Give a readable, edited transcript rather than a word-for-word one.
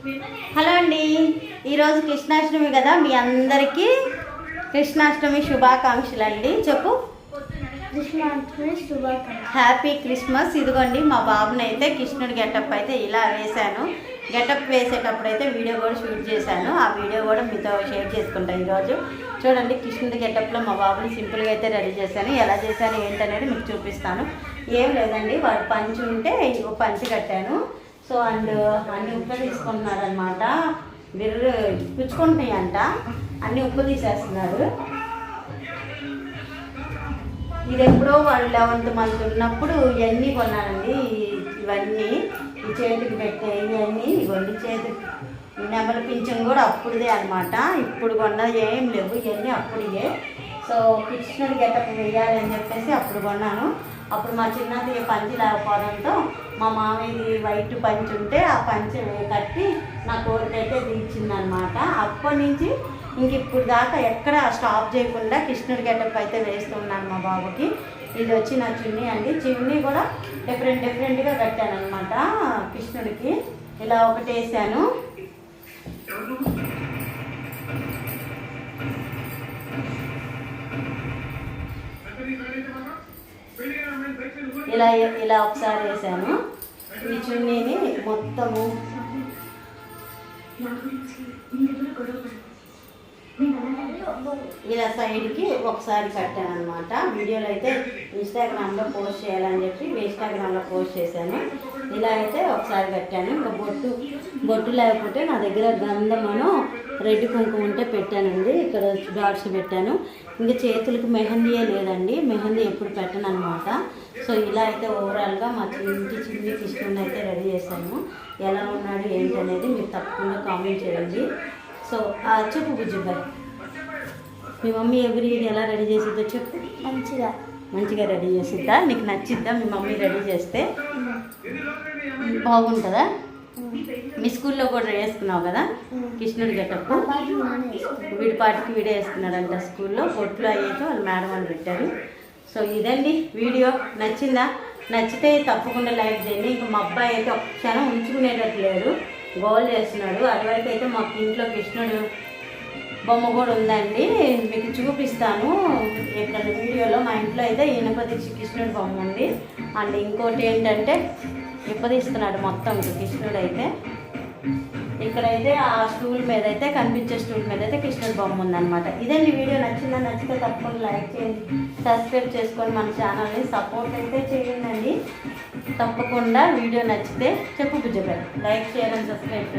Hello అండి, ఈరోజు కృష్ణాష్టమి కదా, మీ అందరికీ కృష్ణాష్టమి శుభాకాంక్షలు అండి. చెప్పు. కృష్ణాష్టమి శుభాకాంక్షలు. Happy Christmas. ఇదిగోండి మా బాబుని అయితే కృష్ణుడి గెటప్ అయితే ఇలా వేశాను. గెటప్ వేసేటప్పుడు అయితే వీడియో కూడా షూట్ చేశాను. ఆ వీడియో కూడా మీతో షేర్ చేసుకుంటాను ఈరోజు. చూడండి, కృష్ణుడి గెటప్లో మా బాబుని సింపుల్గా అయితే రెడీ చేశాను. ఎలా చేశాను ఏంటనేది మీకు చూపిస్తాను. ఏం లేదండి, వాడు పంచి ఉంటే ఇంకో పంచి కట్టాను. సో అండ్ అన్ని ఉప్పు తీసుకుంటున్నాడు అనమాట. బిర్రు పుచ్చుకుంటున్నాయి అంట, అన్ని ఉప్పు తీసేస్తున్నాడు. ఇది ఎప్పుడో వాళ్ళు 11th month ఉన్నప్పుడు ఇవన్నీ కొన్నానండి. ఇవన్నీ ఈ చేతికి పెట్టే ఇవన్నీ ఇవన్నీ చేతికి నెమల పింఛన్ కూడా అప్పుడుదే అనమాట. ఇప్పుడు కొన్నది ఏం లేవు, ఇవన్నీ అప్పుడే. సో కృష్ణుడి గెటప్ వేయాలని చెప్పేసి అప్పుడు కొన్నాను. అప్పుడు మా చిన్నది పంచి లేకపోవడంతో మా మామయ్యది వైట్ పంచి ఉంటే ఆ పంచి కట్టి నా కోరికైతే తీర్చిందనమాట. అప్పటి నుంచి ఇంక ఇప్పుడు దాకా ఎక్కడ స్టాప్ చేయకుండా కృష్ణుడి గెటప్ అయితే వేస్తున్నాను మా బాబుకి. ఇది వచ్చి నా చున్నీ అండి. చున్నీ కూడా డిఫరెంట్గా కట్టాను అనమాట కృష్ణుడికి. ఇలా ఒకటి వేసాను. ఇలా ఒకసారి వేసాను. ఈ చున్నీని మొత్తము ఇలా సైడ్కి ఒకసారి కట్టాను అనమాట. వీడియోలో అయితే ఇన్స్టాగ్రామ్లో పోస్ట్ చేయాలని చెప్పి ఇన్స్టాగ్రామ్లో పోస్ట్ చేశాను. ఇలా అయితే ఒకసారి కట్టాను. ఇంకా బొట్టు లేకపోతే నా దగ్గర గంధమను రెడ్ కుంకుమ ఉంటే పెట్టానండి. ఇక్కడ డాట్స్ పెట్టాను. ఇంకా చేతులకు మెహందీయే లేదండి, మెహందీ ఎప్పుడు పెట్టను అనమాట. సో ఇలా అయితే ఓవరాల్గా మా ఇంటి చిన్ని కృష్ణుని అయితే రెడీ చేశాను. ఎలా ఉన్నాడు ఏంటి అనేది మీరు తప్పకుండా కామెంట్ చేయండి. సో చెప్పు బుజ్జిబాయ్, మీ మమ్మీ ఎవ్రీ ఇయర్ ఎలా రెడీ చేసిద్దో చెప్పు. మంచిగా రెడీ చేసిద్దా? నీకు నచ్చిద్దా మీ మమ్మీ రెడీ చేస్తే? బాగుంటుందా? మీ స్కూల్లో కూడా వేసుకున్నావు కదా కృష్ణుడి గెటప్. వీడిపాటికి వీడే వేసుకున్నాడంట స్కూల్లో. బొట్లు అయ్యేతో వాళ్ళు మేడం అని పెట్టారు. సో ఇదండి వీడియో. నచ్చిందా? నచ్చితే తప్పకుండా లైక్ చేయండి. ఇంకా మా అబ్బాయి అయితే ఒక క్షణం ఉంచుకునేటట్టు లేడు, గోల్ చేస్తున్నాడు. అదివరకు అయితే మాకు ఇంట్లో కృష్ణుడు బొమ్మ కూడా ఉందండి, మీకు చూపిస్తాను ఇక్కడ వీడియోలో. మా ఇంట్లో అయితే ఇనుపదీక్ష కృష్ణుడి బొమ్మ ఉంది. అండ్ ఇంకోటి ఏంటంటే ఇప్పదీస్తున్నాడు మొత్తం కృష్ణుడు అయితే. ఇక్కడైతే ఆ స్టూల్ మీద అయితే కనిపించే స్టూల్ మీద అయితే కృష్ణుడి బొమ్మ ఉందన్నమాట. ఇదండి వీడియో. నచ్చితే తప్పకుండా లైక్ చేయండి, సబ్స్క్రైబ్ చేసుకొని మన ఛానల్ని సపోర్ట్ అయితే చేయండి. తప్పకుండా వీడియో నచ్చితే చెప్పు బుజ్జపై లైక్ చేయాలని సబ్స్క్రైబ్ చేయండి.